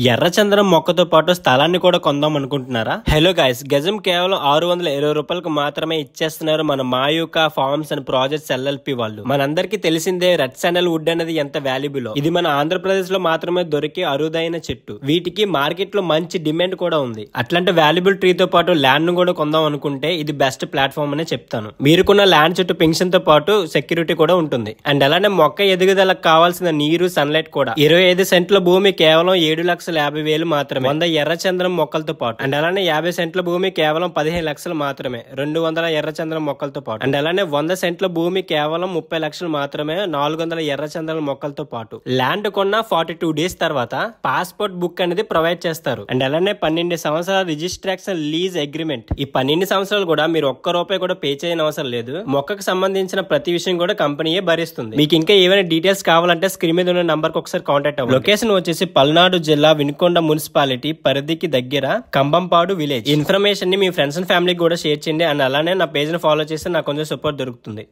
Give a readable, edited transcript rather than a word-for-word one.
ఎర్రచందనం మొక్కతో పాటు స్థలాన్ని కూడా కొందాం అనుకుంటున్నారా? హలో గైస్, గజం కేవలం 620 రూపాయలకు మాత్రమే ఇచ్చేస్తున్నారు మన మాయూకా ఫార్మ్స్ అండ్ ప్రాజెక్ట్స్ ఎల్ఎల్పి వాళ్ళు. మనందరికీ తెలిసిందే రెడ్ శాండల్ వుడ్ అనేది ఎంత వాల్యుబుల్. ఇది మన ఆంధ్రప్రదేశ్ లో మాత్రమే దొరికే అరుదైన చెట్టు. వీటికి మార్కెట్ లో మంచి డిమాండ్ కూడా ఉంది. అట్లాంటి వాల్యుబుల్ ట్రీతో పాటు ల్యాండ్ ను కూడా కొందాం అనుకుంటే ఇది బెస్ట్ ప్లాట్ఫామ్ అనే చెప్తాను. మీరుకున్న ల్యాండ్ చుట్టూ పెన్షన్ తో పాటు సెక్యూరిటీ కూడా ఉంటుంది. అండ్ అలానే మొక్క ఎదుగుదలకు కావాల్సిన నీరు, సన్లైట్ కూడా. 25 సెంట్ల భూమి కేవలం 7,50,000 మాత్రమే 100 ఎర్రచందనం మొక్కలతో పాటు. అండ్ అలానే 50 సెంట్ల భూమి కేవలం 15 లక్షలు మాత్రమే 200 ఎర్రచందనం మొక్కలతో పాటు. అండ్ అలానే 100 సెంట్ల భూమి కేవలం 30 లక్షలు మాత్రమే 400 ఎర్రచందనం మొక్కలతో పాటు. ల్యాండ్ కొన్న 42 డేస్ తర్వాత పాస్పోర్ట్ బుక్ అనేది ప్రొవైడ్ చేస్తారు. అండ్ అలానే 12 సంవత్సరాల రిజిస్ట్రేషన్ లీజ్ అగ్రిమెంట్. ఈ 12 సంవత్సరాలు కూడా మీరు ఒక్క రూపాయి కూడా పే చేయని అవసరం లేదు. మొక్కకు సంబంధించిన ప్రతి విషయం కూడా కంపెనీయే భరిస్తుంది. మీకు ఇంకా ఏమైనా డీటెయిల్స్ కావాలంటే స్క్రీన్ మీద ఉన్న నంబర్ కి ఒకసారి కాంటాక్ట్ అవ్వండి. లొకేషన్ వచ్చేసి పల్నాడు జిల్లా వినుకొండ మున్సిపాలిటీ పరిధికి దగ్గర కంబంపాడు విలేజ్. ఇన్ఫర్మేషన్ ని మీ ఫ్రెండ్స్ అండ్ ఫ్యామిలీకి కూడా షేర్ చేయండి. అండ్ అలానే నా పేజ్ ని ఫాలో చేస్తే నాకు కొంచెం సపోర్ట్ దొరుకుతుంది.